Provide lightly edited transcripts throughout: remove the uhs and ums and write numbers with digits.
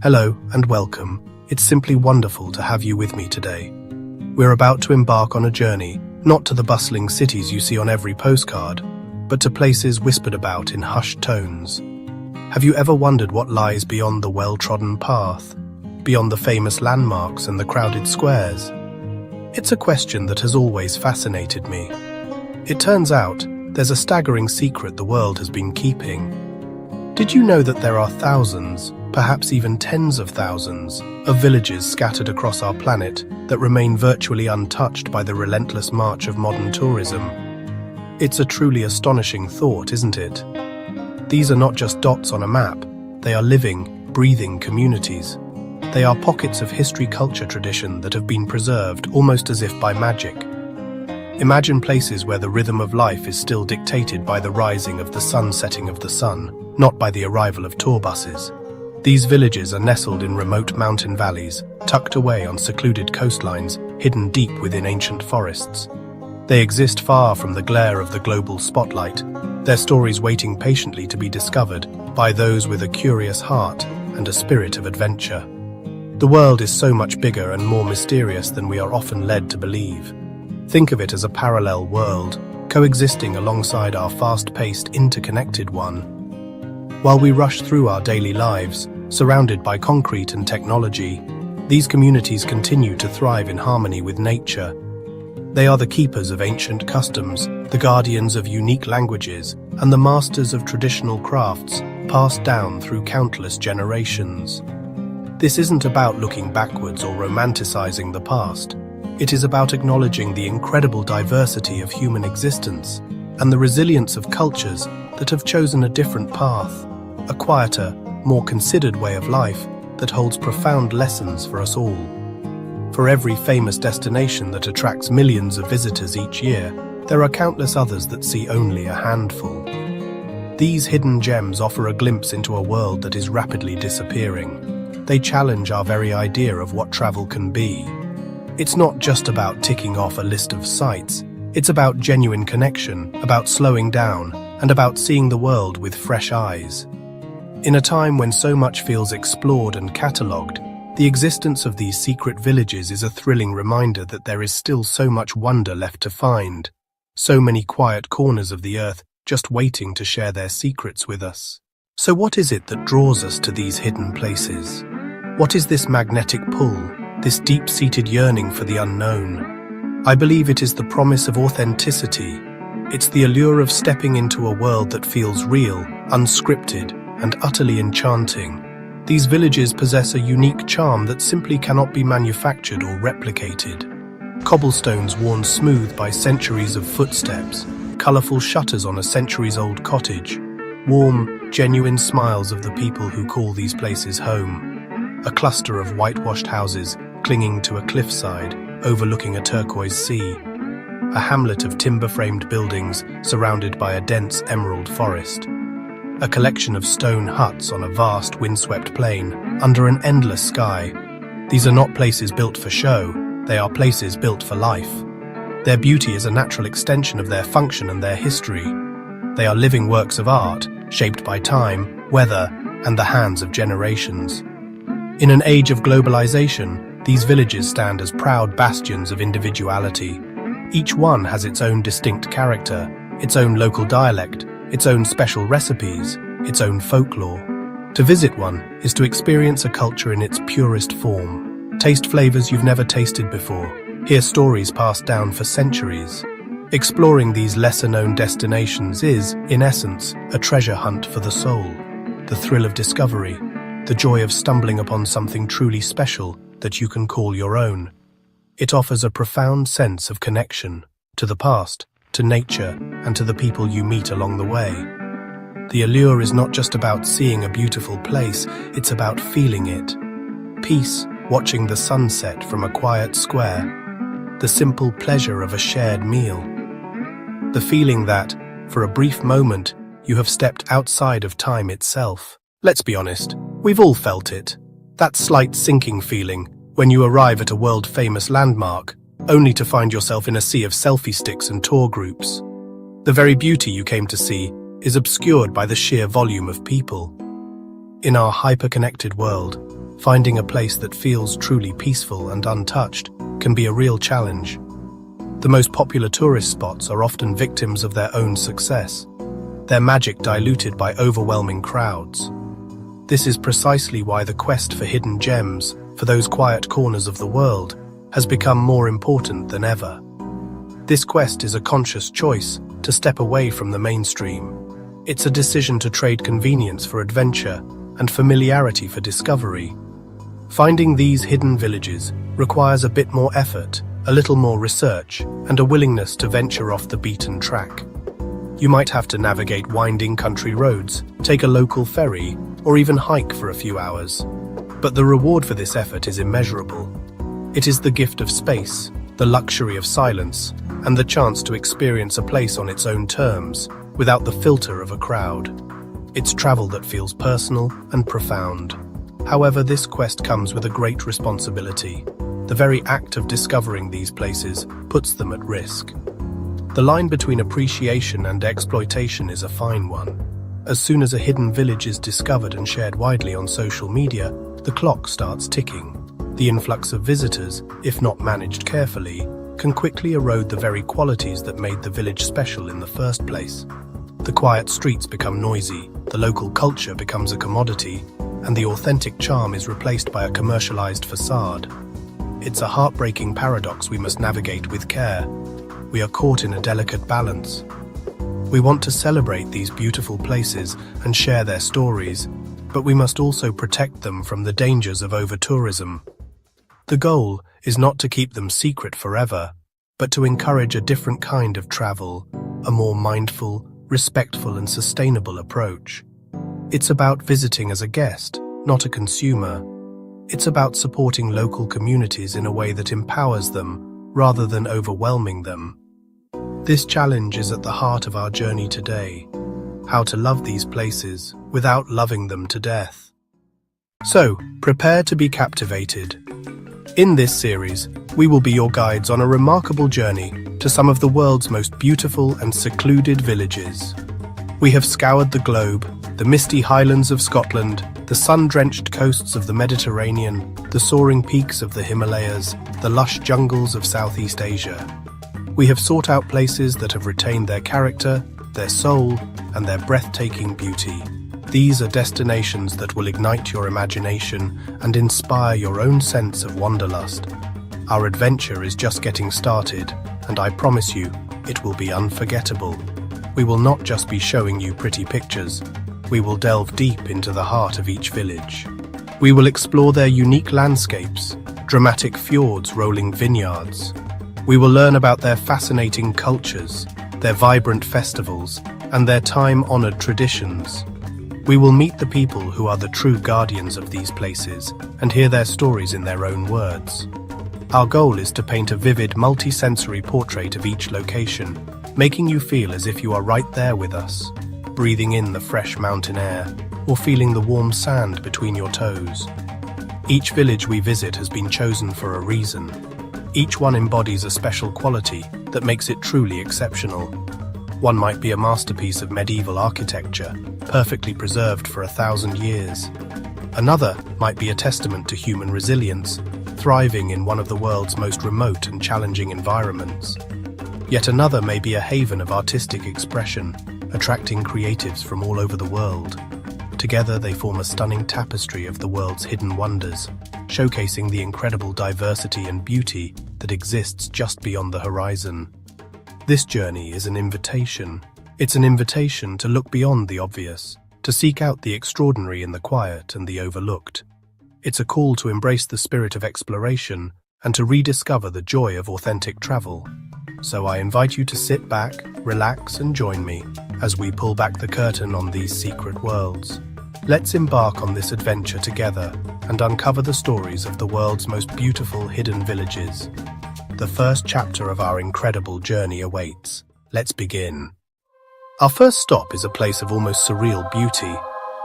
Hello and welcome. It's simply wonderful to have you with me today. We're about to embark on a journey, not to the bustling cities you see on every postcard, but to places whispered about in hushed tones. Have you ever wondered what lies beyond the well-trodden path, beyond the famous landmarks and the crowded squares? It's a question that has always fascinated me. It turns out there's a staggering secret the world has been keeping. Did you know that there are thousands, perhaps even tens of thousands, of villages scattered across our planet that remain virtually untouched by the relentless march of modern tourism? It's a truly astonishing thought, isn't it? These are not just dots on a map, they are living, breathing communities. They are pockets of history-culture tradition that have been preserved almost as if by magic. Imagine places where the rhythm of life is still dictated by the rising of the sun, setting of the sun, not by the arrival of tour buses. These villages are nestled in remote mountain valleys, tucked away on secluded coastlines, hidden deep within ancient forests. They exist far from the glare of the global spotlight, their stories waiting patiently to be discovered by those with a curious heart and a spirit of adventure. The world is so much bigger and more mysterious than we are often led to believe. Think of it as a parallel world, coexisting alongside our fast-paced, interconnected one. While we rush through our daily lives, surrounded by concrete and technology, these communities continue to thrive in harmony with nature. They are the keepers of ancient customs, the guardians of unique languages, and the masters of traditional crafts passed down through countless generations. This isn't about looking backwards or romanticizing the past. It is about acknowledging the incredible diversity of human existence and the resilience of cultures that have chosen a different path, a quieter, more considered way of life that holds profound lessons for us all. For every famous destination that attracts millions of visitors each year, there are countless others that see only a handful. These hidden gems offer a glimpse into a world that is rapidly disappearing. They challenge our very idea of what travel can be. It's not just about ticking off a list of sights. It's about genuine connection, about slowing down, and about seeing the world with fresh eyes. In a time when so much feels explored and catalogued, the existence of these secret villages is a thrilling reminder that there is still so much wonder left to find, so many quiet corners of the earth just waiting to share their secrets with us. So what is it that draws us to these hidden places? What is this magnetic pull, this deep-seated yearning for the unknown? I believe it is the promise of authenticity. It's the allure of stepping into a world that feels real, unscripted, and utterly enchanting. These villages possess a unique charm that simply cannot be manufactured or replicated. Cobblestones worn smooth by centuries of footsteps, colorful shutters on a centuries-old cottage, warm, genuine smiles of the people who call these places home. A cluster of whitewashed houses clinging to a cliffside, overlooking a turquoise sea. A hamlet of timber-framed buildings surrounded by a dense emerald forest. A collection of stone huts on a vast windswept plain under an endless sky. These are not places built for show, they are places built for life. Their beauty is a natural extension of their function and their history. They are living works of art, shaped by time, weather, and the hands of generations. In an age of globalization, these villages stand as proud bastions of individuality. Each one has its own distinct character, its own local dialect, its own special recipes, its own folklore. To visit one is to experience a culture in its purest form. Taste flavors you've never tasted before. Hear stories passed down for centuries. Exploring these lesser-known destinations is, in essence, a treasure hunt for the soul. The thrill of discovery, the joy of stumbling upon something truly special that you can call your own. It offers a profound sense of connection to the past, to nature, and to the people you meet along the way. The allure is not just about seeing a beautiful place, it's about feeling it. Peace, watching the sunset from a quiet square. The simple pleasure of a shared meal. The feeling that, for a brief moment, you have stepped outside of time itself. Let's be honest, we've all felt it. That slight sinking feeling when you arrive at a world-famous landmark, only to find yourself in a sea of selfie sticks and tour groups. The very beauty you came to see is obscured by the sheer volume of people. In our hyper-connected world, Finding a place that feels truly peaceful and untouched can be a real challenge. The most popular tourist spots are often victims of their own success, their magic diluted by overwhelming crowds. This is precisely why the quest for hidden gems, for those quiet corners of the world, has become more important than ever. This quest is a conscious choice to step away from the mainstream. It's a decision to trade convenience for adventure and familiarity for discovery. Finding these hidden villages requires a bit more effort, a little more research, and a willingness to venture off the beaten track. You might have to navigate winding country roads, take a local ferry, or even hike for a few hours. But the reward for this effort is immeasurable. It is the gift of space, the luxury of silence, and the chance to experience a place on its own terms, without the filter of a crowd. It's travel that feels personal and profound. However, this quest comes with a great responsibility. The very act of discovering these places puts them at risk. The line between appreciation and exploitation is a fine one. As soon as a hidden village is discovered and shared widely on social media, the clock starts ticking. The influx of visitors, if not managed carefully, can quickly erode the very qualities that made the village special in the first place. The quiet streets become noisy, the local culture becomes a commodity, and the authentic charm is replaced by a commercialized facade. It's a heartbreaking paradox we must navigate with care. We are caught in a delicate balance. We want to celebrate these beautiful places and share their stories, but we must also protect them from the dangers of over-tourism. The goal is not to keep them secret forever, but to encourage a different kind of travel, a more mindful, respectful and sustainable approach. It's about visiting as a guest, not a consumer. It's about supporting local communities in a way that empowers them, rather than overwhelming them. This challenge is at the heart of our journey today: how to love these places without loving them to death. So, prepare to be captivated. In this series, we will be your guides on a remarkable journey to some of the world's most beautiful and secluded villages. We have scoured the globe, the misty highlands of Scotland, the sun-drenched coasts of the Mediterranean, the soaring peaks of the Himalayas, the lush jungles of Southeast Asia. We have sought out places that have retained their character, their soul, and their breathtaking beauty. These are destinations that will ignite your imagination and inspire your own sense of wanderlust. Our adventure is just getting started, and I promise you, it will be unforgettable. We will not just be showing you pretty pictures. We will delve deep into the heart of each village. We will explore their unique landscapes, dramatic fjords, rolling vineyards. We will learn about their fascinating cultures, their vibrant festivals, and their time-honored traditions. We will meet the people who are the true guardians of these places and hear their stories in their own words. Our goal is to paint a vivid, multi-sensory portrait of each location, making you feel as if you are right there with us, breathing in the fresh mountain air or feeling the warm sand between your toes. Each village we visit has been chosen for a reason. Each one embodies a special quality that makes it truly exceptional. One might be a masterpiece of medieval architecture, perfectly preserved for 1,000 years. Another might be a testament to human resilience, thriving in one of the world's most remote and challenging environments. Yet another may be a haven of artistic expression, attracting creatives from all over the world. Together they form a stunning tapestry of the world's hidden wonders, showcasing the incredible diversity and beauty that exists just beyond the horizon. This journey is an invitation. It's an invitation to look beyond the obvious, to seek out the extraordinary in the quiet and the overlooked. It's a call to embrace the spirit of exploration and to rediscover the joy of authentic travel. So I invite you to sit back, relax, and join me as we pull back the curtain on these secret worlds. Let's embark on this adventure together and uncover the stories of the world's most beautiful hidden villages. The first chapter of our incredible journey awaits. Let's begin. Our first stop is a place of almost surreal beauty,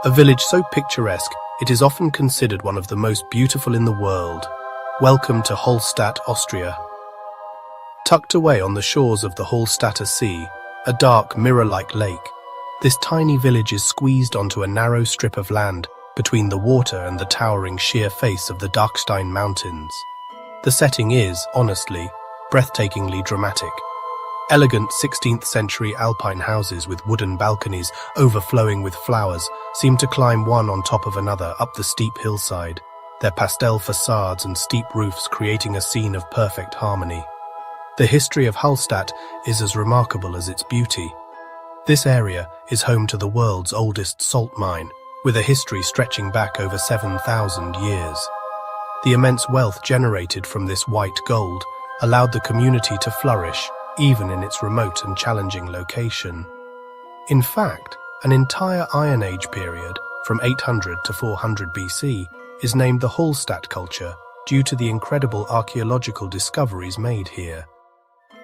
a village so picturesque it is often considered one of the most beautiful in the world. Welcome to Hallstatt, Austria. Tucked away on the shores of the Hallstatter Sea, a dark mirror-like lake, this tiny village is squeezed onto a narrow strip of land between the water and the towering sheer face of the Dachstein Mountains. The setting is, honestly, breathtakingly dramatic. Elegant 16th-century alpine houses with wooden balconies overflowing with flowers seem to climb one on top of another up the steep hillside, their pastel facades and steep roofs creating a scene of perfect harmony. The history of Hallstatt is as remarkable as its beauty. This area is home to the world's oldest salt mine, with a history stretching back over 7,000 years. The immense wealth generated from this white gold allowed the community to flourish, even in its remote and challenging location. In fact, an entire Iron Age period, from 800 to 400 BC, is named the Hallstatt culture due to the incredible archaeological discoveries made here.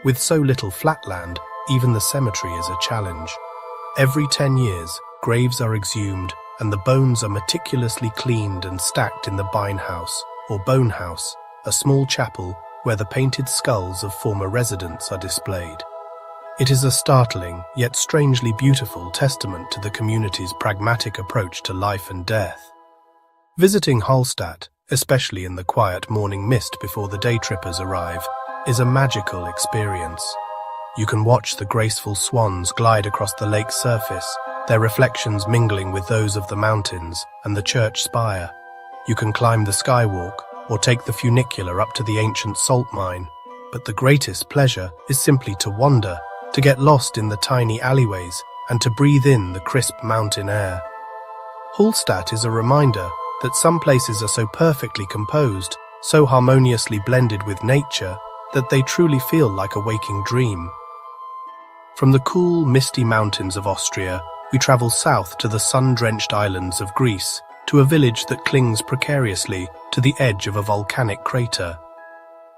With so little flatland, even the cemetery is a challenge. Every 10 years, graves are exhumed and the bones are meticulously cleaned and stacked in the Beinhaus, or Bone House, a small chapel where the painted skulls of former residents are displayed. It is a startling, yet strangely beautiful testament to the community's pragmatic approach to life and death. Visiting Hallstatt, especially in the quiet morning mist before the day trippers arrive, is a magical experience. You can watch the graceful swans glide across the lake's surface, their reflections mingling with those of the mountains and the church spire. You can climb the skywalk or take the funicular up to the ancient salt mine, but the greatest pleasure is simply to wander, to get lost in the tiny alleyways, and to breathe in the crisp mountain air. Hallstatt is a reminder that some places are so perfectly composed, so harmoniously blended with nature, that they truly feel like a waking dream. From the cool, misty mountains of Austria, we travel south to the sun-drenched islands of Greece, to a village that clings precariously to the edge of a volcanic crater.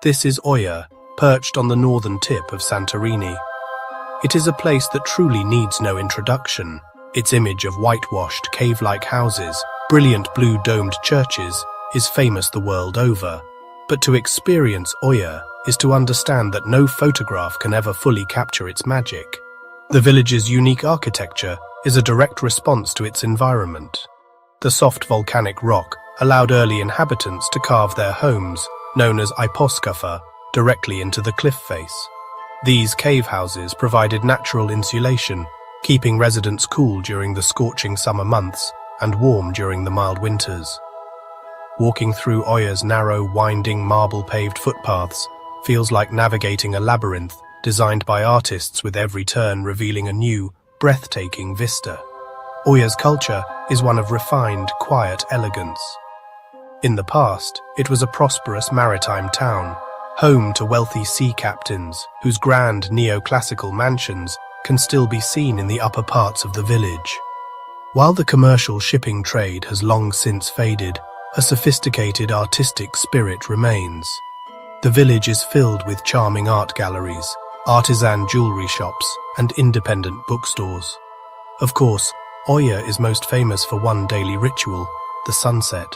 This is Oia, perched on the northern tip of Santorini. It is a place that truly needs no introduction. Its image of whitewashed, cave-like houses, brilliant blue-domed churches, is famous the world over. But to experience Oia is to understand that no photograph can ever fully capture its magic. The village's unique architecture is a direct response to its environment. The soft volcanic rock allowed early inhabitants to carve their homes, known as iposkafa, directly into the cliff face. These cave houses provided natural insulation, keeping residents cool during the scorching summer months and warm during the mild winters. Walking through Oia's narrow, winding, marble-paved footpaths feels like navigating a labyrinth designed by artists, with every turn revealing a new, breathtaking vista. Oia's culture is one of refined, quiet elegance. In the past, it was a prosperous maritime town, home to wealthy sea captains whose grand neoclassical mansions can still be seen in the upper parts of the village. While the commercial shipping trade has long since faded, a sophisticated artistic spirit remains. The village is filled with charming art galleries, artisan jewelry shops, and independent bookstores. Of course, Oia is most famous for one daily ritual, the sunset.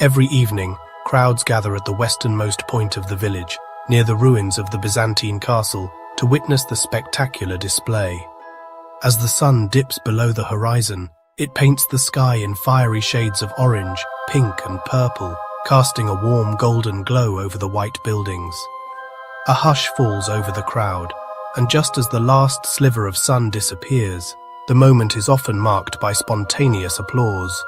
Every evening, crowds gather at the westernmost point of the village, near the ruins of the Byzantine castle, to witness the spectacular display. As the sun dips below the horizon, it paints the sky in fiery shades of orange, pink, and purple, casting a warm golden glow over the white buildings. A hush falls over the crowd, and just as the last sliver of sun disappears, the moment is often marked by spontaneous applause.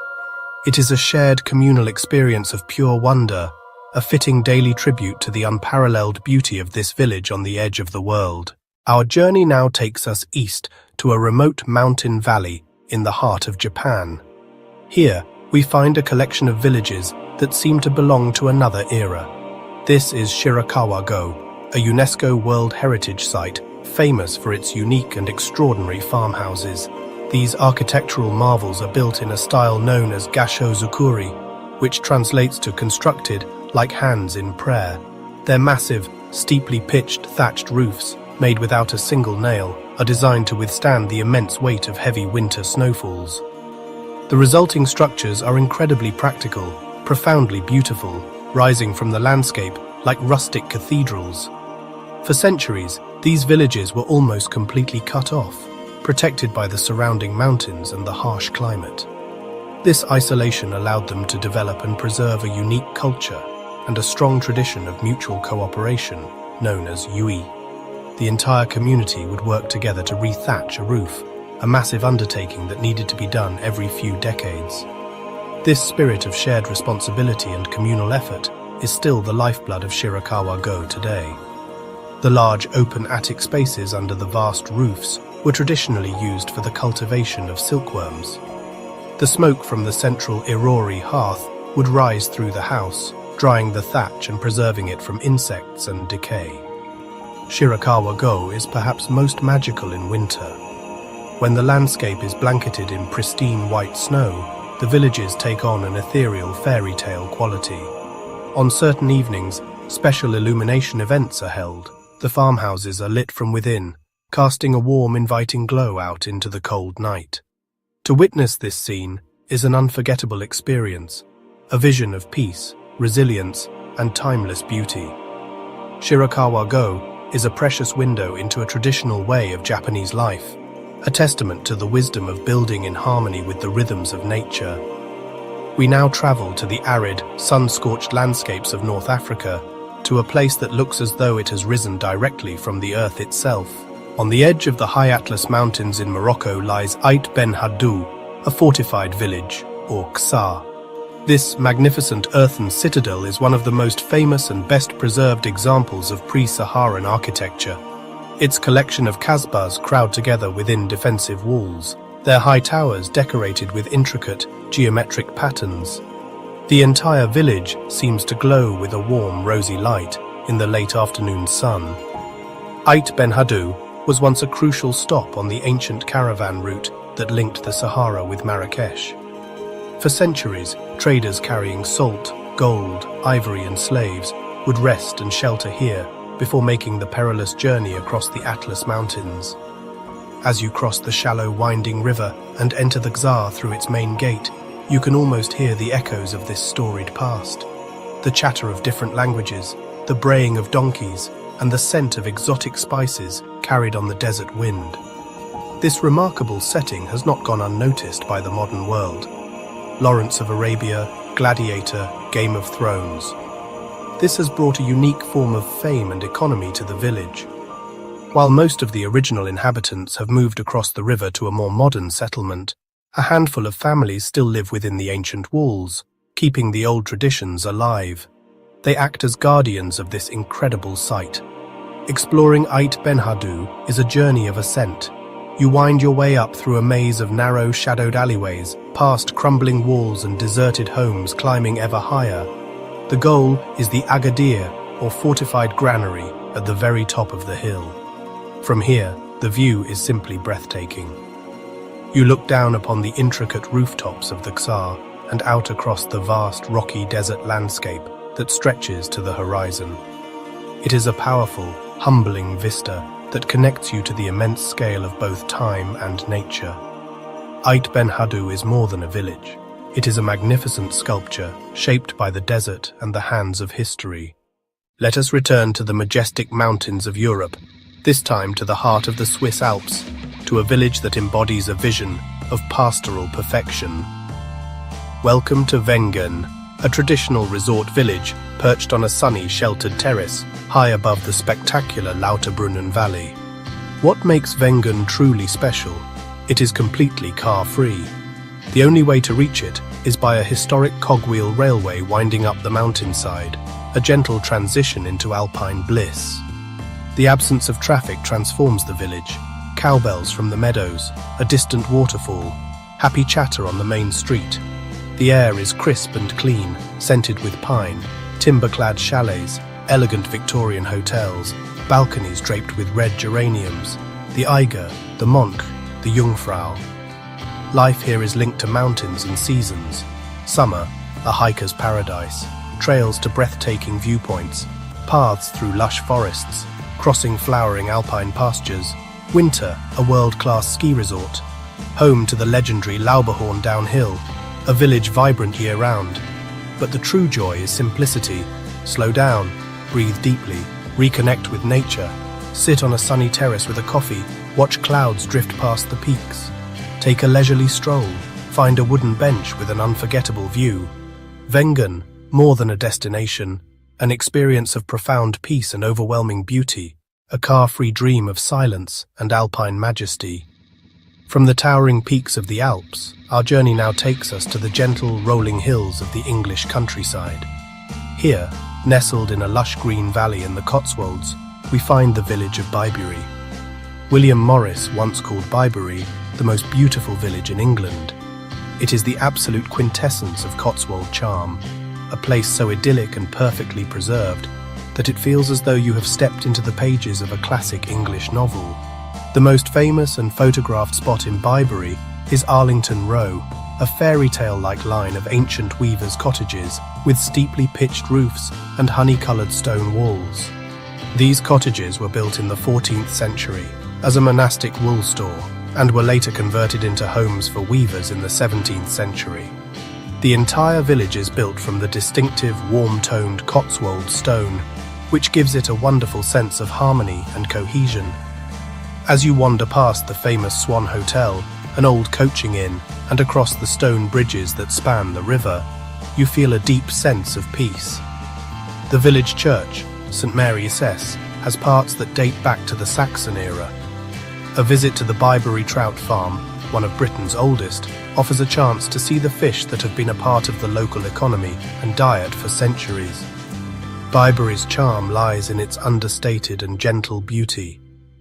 It is a shared communal experience of pure wonder, a fitting daily tribute to the unparalleled beauty of this village on the edge of the world. Our journey now takes us east to a remote mountain valley in the heart of Japan. Here, we find a collection of villages that seem to belong to another era. This is Shirakawa-go, a UNESCO World Heritage Site famous for its unique and extraordinary farmhouses. These architectural marvels are built in a style known as Gasho-zukuri, which translates to constructed like hands in prayer. Their massive, steeply pitched thatched roofs, made without a single nail, are designed to withstand the immense weight of heavy winter snowfalls. The resulting structures are incredibly practical, profoundly beautiful, rising from the landscape like rustic cathedrals. For centuries, these villages were almost completely cut off, protected by the surrounding mountains and the harsh climate. This isolation allowed them to develop and preserve a unique culture and a strong tradition of mutual cooperation, known as Yui. The entire community would work together to rethatch a roof, a massive undertaking that needed to be done every few decades. This spirit of shared responsibility and communal effort is still the lifeblood of Shirakawa-go today. The large open attic spaces under the vast roofs were traditionally used for the cultivation of silkworms. The smoke from the central irori hearth would rise through the house, drying the thatch and preserving it from insects and decay. Shirakawa-go is perhaps most magical in winter. When the landscape is blanketed in pristine white snow, the villages take on an ethereal fairy tale quality. On certain evenings, special illumination events are held. The farmhouses are lit from within, casting a warm, inviting glow out into the cold night. To witness this scene is an unforgettable experience, a vision of peace, resilience, and timeless beauty. Shirakawa-go is a precious window into a traditional way of Japanese life, a testament to the wisdom of building in harmony with the rhythms of nature. We now travel to the arid, sun-scorched landscapes of North Africa, to a place that looks as though it has risen directly from the earth itself. On the edge of the high Atlas Mountains in Morocco lies Ait Ben Haddou, a fortified village, or Ksar. This magnificent earthen citadel is one of the most famous and best-preserved examples of pre-Saharan architecture. Its collection of kasbahs crowd together within defensive walls, their high towers decorated with intricate, geometric patterns. The entire village seems to glow with a warm, rosy light in the late afternoon sun. Ait Ben Haddou was once a crucial stop on the ancient caravan route that linked the Sahara with Marrakesh. For centuries, traders carrying salt, gold, ivory and slaves would rest and shelter here before making the perilous journey across the Atlas Mountains. As you cross the shallow, winding river and enter the Ksar through its main gate, you can almost hear the echoes of this storied past. The chatter of different languages, the braying of donkeys, and the scent of exotic spices carried on the desert wind. This remarkable setting has not gone unnoticed by the modern world. Lawrence of Arabia, Gladiator, Game of Thrones. This has brought a unique form of fame and economy to the village. While most of the original inhabitants have moved across the river to a more modern settlement, a handful of families still live within the ancient walls, keeping the old traditions alive. They act as guardians of this incredible site. Exploring Ait Ben Haddou is a journey of ascent. You wind your way up through a maze of narrow, shadowed alleyways, past crumbling walls and deserted homes, climbing ever higher. The goal is the Agadir, or fortified granary, at the very top of the hill. From here, the view is simply breathtaking. You look down upon the intricate rooftops of the Ksar and out across the vast rocky desert landscape that stretches to the horizon. It is a powerful, humbling vista that connects you to the immense scale of both time and nature. Ait Ben Haddou is more than a village. It is a magnificent sculpture shaped by the desert and the hands of history. Let us return to the majestic mountains of Europe, this time to the heart of the Swiss Alps, to a village that embodies a vision of pastoral perfection. Welcome to Wengen, a traditional resort village perched on a sunny, sheltered terrace high above the spectacular Lauterbrunnen Valley. What makes Wengen truly special? It is completely car-free. The only way to reach it is by a historic cogwheel railway winding up the mountainside, a gentle transition into alpine bliss. The absence of traffic transforms the village. Cowbells from the meadows, a distant waterfall, happy chatter on the main street. The air is crisp and clean, scented with pine, timber-clad chalets, elegant Victorian hotels, balconies draped with red geraniums, the Eiger, the Monk, the Jungfrau. Life here is linked to mountains and seasons. Summer, a hiker's paradise, trails to breathtaking viewpoints, paths through lush forests, crossing flowering alpine pastures. Winter, a world-class ski resort, home to the legendary Lauberhorn downhill, a village vibrant year-round. But the true joy is simplicity. Slow down, breathe deeply, reconnect with nature, sit on a sunny terrace with a coffee, watch clouds drift past the peaks. Take a leisurely stroll, find a wooden bench with an unforgettable view. Wengen, more than a destination, an experience of profound peace and overwhelming beauty, a car-free dream of silence and alpine majesty. From the towering peaks of the Alps, our journey now takes us to the gentle, rolling hills of the English countryside. Here, nestled in a lush green valley in the Cotswolds, we find the village of Bybury. William Morris once called Bybury the most beautiful village in England. It is the absolute quintessence of Cotswold charm, a place so idyllic and perfectly preserved that it feels as though you have stepped into the pages of a classic English novel. The most famous and photographed spot in Bybury is Arlington Row, a fairy tale-like line of ancient weavers' cottages with steeply pitched roofs and honey-coloured stone walls. These cottages were built in the 14th century as a monastic wool store and were later converted into homes for weavers in the 17th century. The entire village is built from the distinctive warm-toned Cotswold stone, which gives it a wonderful sense of harmony and cohesion. As you wander past the famous Swan Hotel, an old coaching inn, and across the stone bridges that span the river, you feel a deep sense of peace. The village church, St. Mary Cess, has parts that date back to the Saxon era. A visit to the Bybury Trout Farm, one of Britain's oldest, offers a chance to see the fish that have been a part of the local economy and diet for centuries. Bybury's charm lies in its understated and gentle beauty.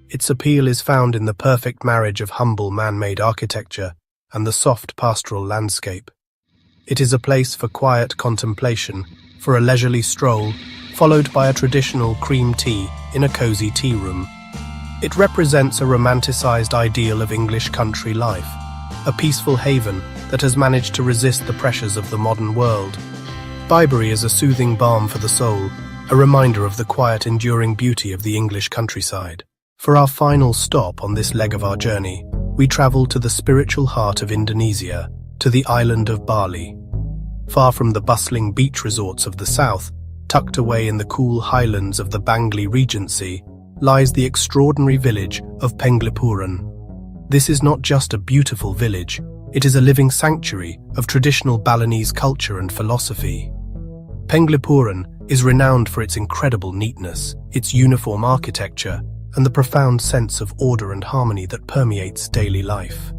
Its appeal is found in the perfect marriage of humble man-made architecture and the soft pastoral landscape. It is a place for quiet contemplation, for a leisurely stroll, followed by a traditional cream tea in a cosy tea room. It represents a romanticized ideal of English country life, a peaceful haven that has managed to resist the pressures of the modern world. Bybury is a soothing balm for the soul, a reminder of the quiet, enduring beauty of the English countryside. For our final stop on this leg of our journey, we travel to the spiritual heart of Indonesia, to the island of Bali. Far from the bustling beach resorts of the south, tucked away in the cool highlands of the Bangli Regency, lies the extraordinary village of Penglipuran. This is not just a beautiful village, it is a living sanctuary of traditional Balinese culture and philosophy. Penglipuran is renowned for its incredible neatness, its uniform architecture, and the profound sense of order and harmony that permeates daily life.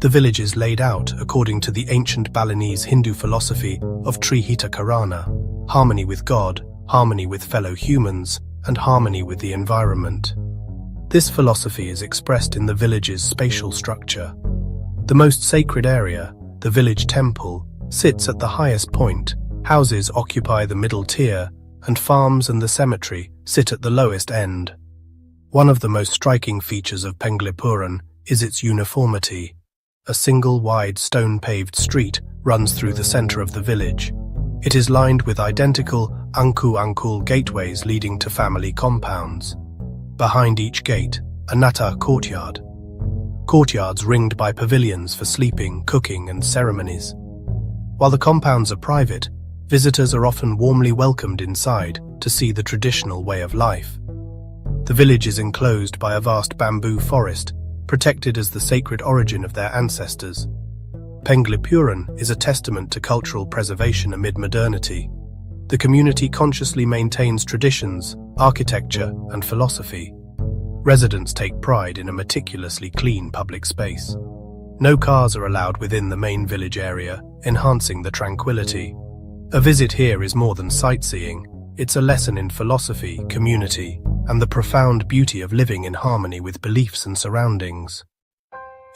The village is laid out according to the ancient Balinese Hindu philosophy of Trihita Karana, harmony with God, harmony with fellow humans, and harmony with the environment. This philosophy is expressed in the village's spatial structure. The most sacred area, the village temple, sits at the highest point, houses occupy the middle tier, and farms and the cemetery sit at the lowest end. One of the most striking features of Penglipuran is its uniformity. A single wide stone-paved street runs through the center of the village. It is lined with identical angkul gateways leading to family compounds. Behind each gate, a nata courtyard. Courtyards ringed by pavilions for sleeping, cooking, and ceremonies. While the compounds are private, visitors are often warmly welcomed inside to see the traditional way of life. The village is enclosed by a vast bamboo forest, protected as the sacred origin of their ancestors. Penglipuran is a testament to cultural preservation amid modernity. The community consciously maintains traditions, architecture, and philosophy. Residents take pride in a meticulously clean public space. No cars are allowed within the main village area, enhancing the tranquility. A visit here is more than sightseeing. It's a lesson in philosophy, community, and the profound beauty of living in harmony with beliefs and surroundings.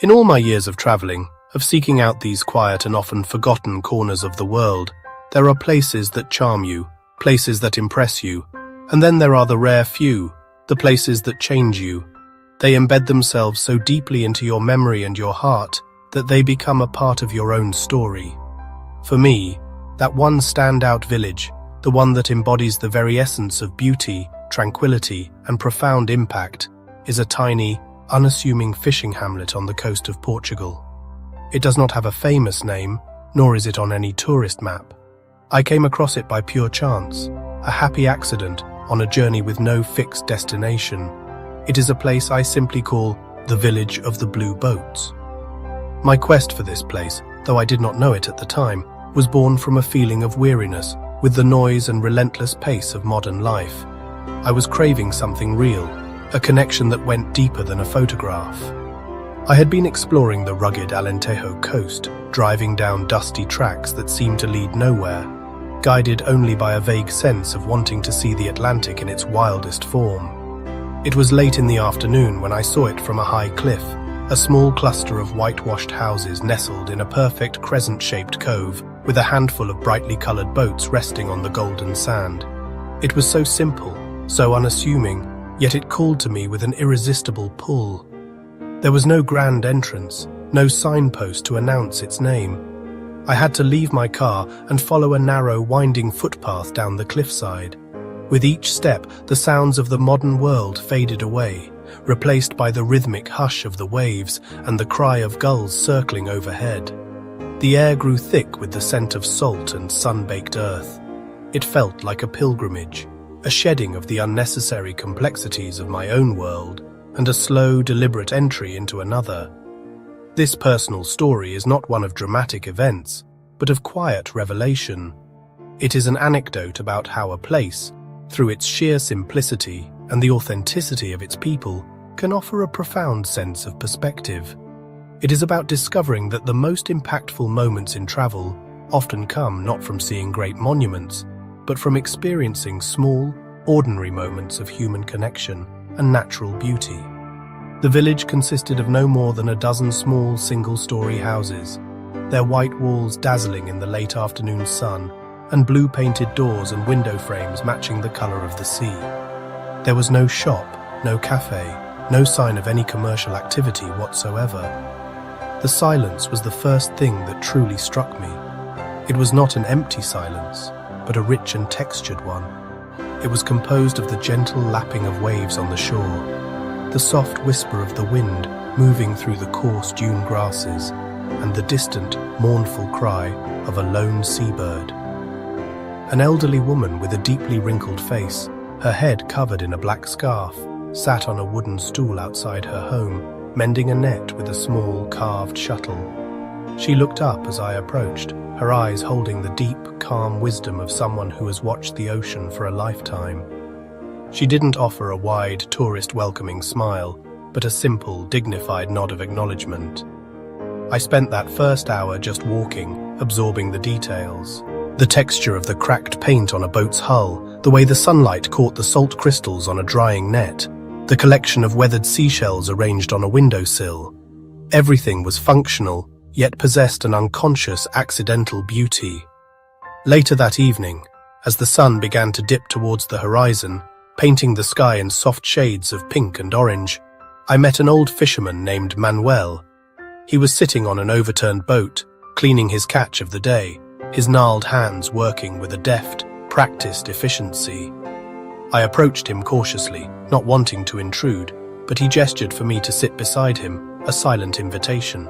In all my years of traveling, of seeking out these quiet and often forgotten corners of the world, there are places that charm you, places that impress you, and then there are the rare few, the places that change you. They embed themselves so deeply into your memory and your heart that they become a part of your own story. For me, that one standout village, the one that embodies the very essence of beauty, tranquility, and profound impact, is a tiny, unassuming fishing hamlet on the coast of Portugal. It does not have a famous name, nor is it on any tourist map. I came across it by pure chance, a happy accident on a journey with no fixed destination. It is a place I simply call the Village of the Blue Boats. My quest for this place, though I did not know it at the time, was born from a feeling of weariness with the noise and relentless pace of modern life. I was craving something real, a connection that went deeper than a photograph. I had been exploring the rugged Alentejo coast, driving down dusty tracks that seemed to lead nowhere, guided only by a vague sense of wanting to see the Atlantic in its wildest form. It was late in the afternoon when I saw it from a high cliff, a small cluster of whitewashed houses nestled in a perfect crescent-shaped cove, with a handful of brightly colored boats resting on the golden sand. It was so simple, so unassuming, yet it called to me with an irresistible pull. There was no grand entrance, no signpost to announce its name. I had to leave my car and follow a narrow, winding footpath down the cliffside. With each step, the sounds of the modern world faded away, replaced by the rhythmic hush of the waves and the cry of gulls circling overhead. The air grew thick with the scent of salt and sun-baked earth. It felt like a pilgrimage, a shedding of the unnecessary complexities of my own world, and a slow, deliberate entry into another. This personal story is not one of dramatic events, but of quiet revelation. It is an anecdote about how a place, through its sheer simplicity and the authenticity of its people, can offer a profound sense of perspective. It is about discovering that the most impactful moments in travel often come not from seeing great monuments, but from experiencing small, ordinary moments of human connection and natural beauty. The village consisted of no more than a dozen small single-story houses, their white walls dazzling in the late afternoon sun, and blue-painted doors and window frames matching the color of the sea. There was no shop, no cafe, no sign of any commercial activity whatsoever. The silence was the first thing that truly struck me. It was not an empty silence, but a rich and textured one. It was composed of the gentle lapping of waves on the shore, the soft whisper of the wind moving through the coarse dune grasses, and the distant, mournful cry of a lone seabird. An elderly woman with a deeply wrinkled face, her head covered in a black scarf, sat on a wooden stool outside her home, mending a net with a small, carved shuttle. She looked up as I approached, her eyes holding the deep, calm wisdom of someone who has watched the ocean for a lifetime. She didn't offer a wide, tourist-welcoming smile, but a simple, dignified nod of acknowledgement. I spent that first hour just walking, absorbing the details. The texture of the cracked paint on a boat's hull, the way the sunlight caught the salt crystals on a drying net, the collection of weathered seashells arranged on a windowsill. Everything was functional, yet possessed an unconscious, accidental beauty. Later that evening, as the sun began to dip towards the horizon, painting the sky in soft shades of pink and orange, I met an old fisherman named Manuel. He was sitting on an overturned boat, cleaning his catch of the day, his gnarled hands working with a deft, practiced efficiency. I approached him cautiously, not wanting to intrude, but he gestured for me to sit beside him, a silent invitation.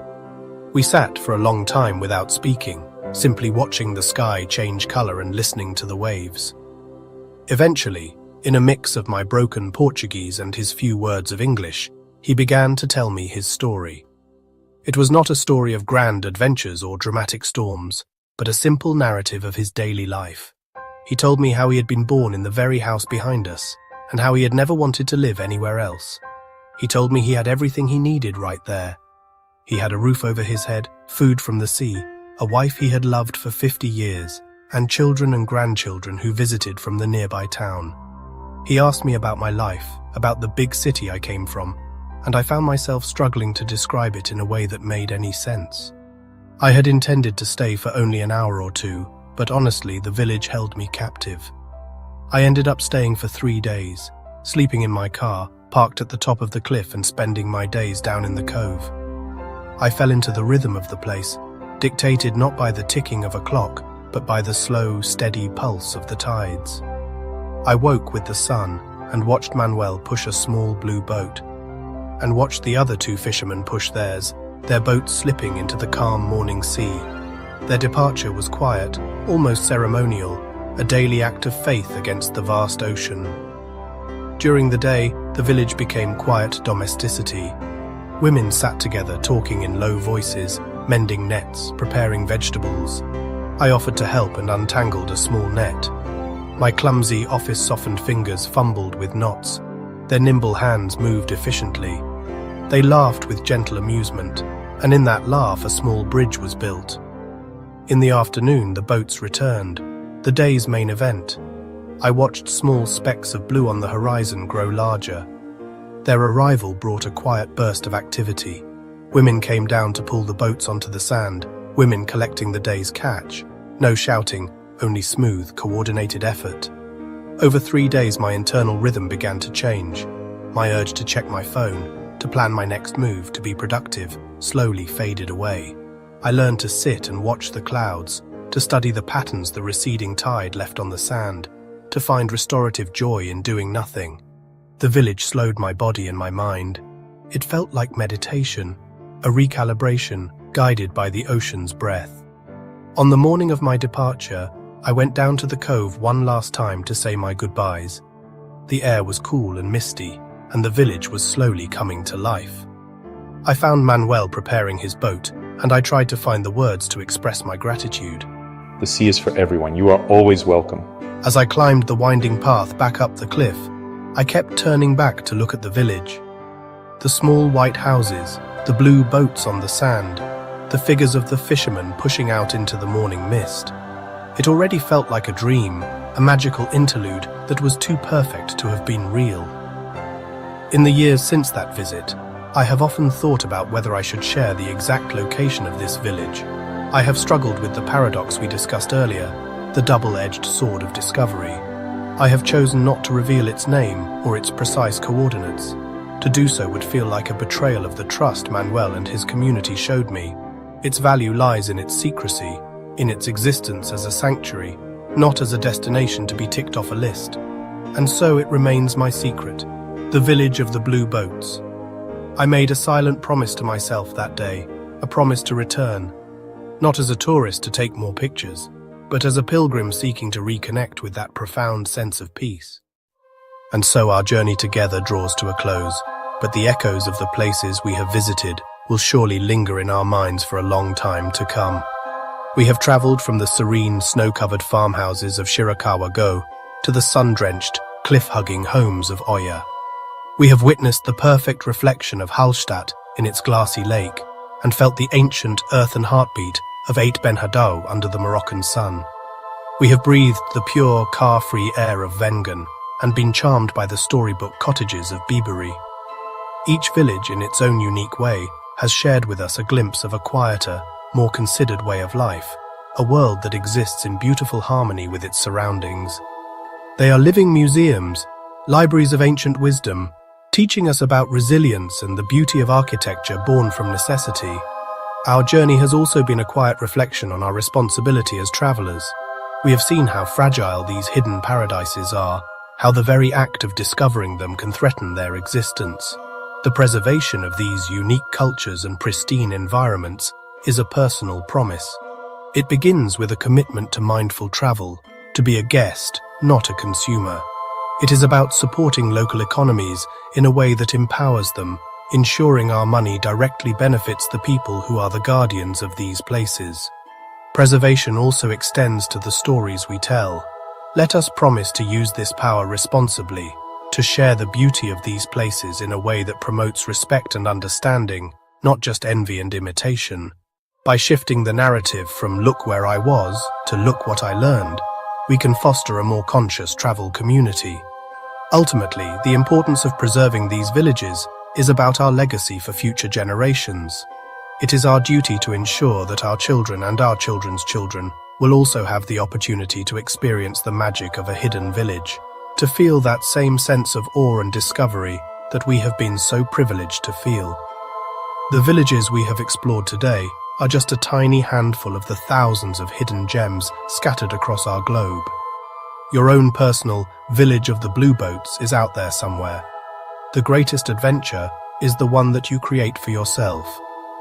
We sat for a long time without speaking, simply watching the sky change color and listening to the waves. Eventually, in a mix of my broken Portuguese and his few words of English, he began to tell me his story. It was not a story of grand adventures or dramatic storms, but a simple narrative of his daily life. He told me how he had been born in the very house behind us, and how he had never wanted to live anywhere else. He told me he had everything he needed right there. He had a roof over his head, food from the sea, a wife he had loved for 50 years, and children and grandchildren who visited from the nearby town. He asked me about my life, about the big city I came from, and I found myself struggling to describe it in a way that made any sense. I had intended to stay for only an hour or two, but honestly, the village held me captive. I ended up staying for 3 days, sleeping in my car, parked at the top of the cliff and spending my days down in the cove. I fell into the rhythm of the place, dictated not by the ticking of a clock, but by the slow, steady pulse of the tides. I woke with the sun and watched Manuel push a small blue boat, and watched the other 2 fishermen push theirs, their boats slipping into the calm morning sea. Their departure was quiet, almost ceremonial, a daily act of faith against the vast ocean. During the day, the village became quiet domesticity. Women sat together talking in low voices, mending nets, preparing vegetables. I offered to help and untangled a small net. My clumsy, office-softened fingers fumbled with knots. Their nimble hands moved efficiently. They laughed with gentle amusement, and in that laugh a small bridge was built. In the afternoon, the boats returned, the day's main event. I watched small specks of blue on the horizon grow larger. Their arrival brought a quiet burst of activity. Women came down to pull the boats onto the sand, women collecting the day's catch. No shouting, only smooth, coordinated effort. Over 3 days, my internal rhythm began to change. My urge to check my phone, to plan my next move, to be productive, slowly faded away. I learned to sit and watch the clouds, to study the patterns the receding tide left on the sand, to find restorative joy in doing nothing. The village slowed my body and my mind. It felt like meditation, a recalibration guided by the ocean's breath. On the morning of my departure, I went down to the cove one last time to say my goodbyes. The air was cool and misty, and the village was slowly coming to life. I found Manuel preparing his boat, and I tried to find the words to express my gratitude. The sea is for everyone. You are always welcome. As I climbed the winding path back up the cliff, I kept turning back to look at the village. The small white houses, the blue boats on the sand, the figures of the fishermen pushing out into the morning mist. It already felt like a dream, a magical interlude that was too perfect to have been real. In the years since that visit, I have often thought about whether I should share the exact location of this village. I have struggled with the paradox we discussed earlier, the double-edged sword of discovery. I have chosen not to reveal its name or its precise coordinates. To do so would feel like a betrayal of the trust Manuel and his community showed me. Its value lies in its secrecy, in its existence as a sanctuary, not as a destination to be ticked off a list. And so it remains my secret, the village of the blue boats. I made a silent promise to myself that day, a promise to return, not as a tourist to take more pictures, but as a pilgrim seeking to reconnect with that profound sense of peace. And so our journey together draws to a close, but the echoes of the places we have visited will surely linger in our minds for a long time to come. We have traveled from the serene, snow-covered farmhouses of Shirakawa-go to the sun-drenched, cliff-hugging homes of Oya. We have witnessed the perfect reflection of Hallstatt in its glassy lake and felt the ancient earthen heartbeat of Ait Ben Haddou under the Moroccan sun. We have breathed the pure, car-free air of Wengen and been charmed by the storybook cottages of Biberi. Each village, in its own unique way, has shared with us a glimpse of a quieter, more considered way of life, a world that exists in beautiful harmony with its surroundings. They are living museums, libraries of ancient wisdom, teaching us about resilience and the beauty of architecture born from necessity. Our journey has also been a quiet reflection on our responsibility as travelers. We have seen how fragile these hidden paradises are, how the very act of discovering them can threaten their existence. The preservation of these unique cultures and pristine environments is a personal promise. It begins with a commitment to mindful travel, to be a guest, not a consumer. It is about supporting local economies in a way that empowers them, ensuring our money directly benefits the people who are the guardians of these places. Preservation also extends to the stories we tell. Let us promise to use this power responsibly, to share the beauty of these places in a way that promotes respect and understanding, not just envy and imitation. By shifting the narrative from "look where I was" to "look what I learned," we can foster a more conscious travel community. Ultimately, the importance of preserving these villages is about our legacy for future generations. It is our duty to ensure that our children and our children's children will also have the opportunity to experience the magic of a hidden village, to feel that same sense of awe and discovery that we have been so privileged to feel. The villages we have explored today are just a tiny handful of the thousands of hidden gems scattered across our globe. Your own personal village of the blue boats is out there somewhere. The greatest adventure is the one that you create for yourself.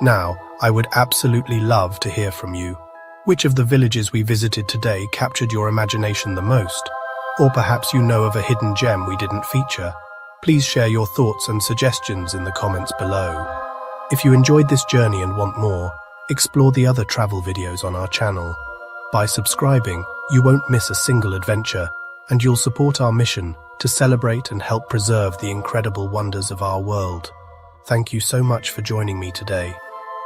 Now, I would absolutely love to hear from you. Which of the villages we visited today captured your imagination the most? Or perhaps you know of a hidden gem we didn't feature? Please share your thoughts and suggestions in the comments below. If you enjoyed this journey and want more, explore the other travel videos on our channel. By subscribing, you won't miss a single adventure, and you'll support our mission to celebrate and help preserve the incredible wonders of our world. Thank you so much for joining me today.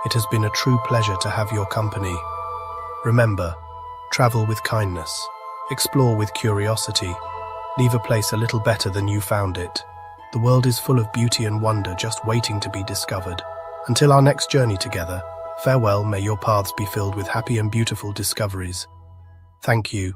It has been a true pleasure to have your company. Remember, travel with kindness, explore with curiosity, leave a place a little better than you found it. The world is full of beauty and wonder just waiting to be discovered. Until our next journey together, farewell, may your paths be filled with happy and beautiful discoveries. Thank you.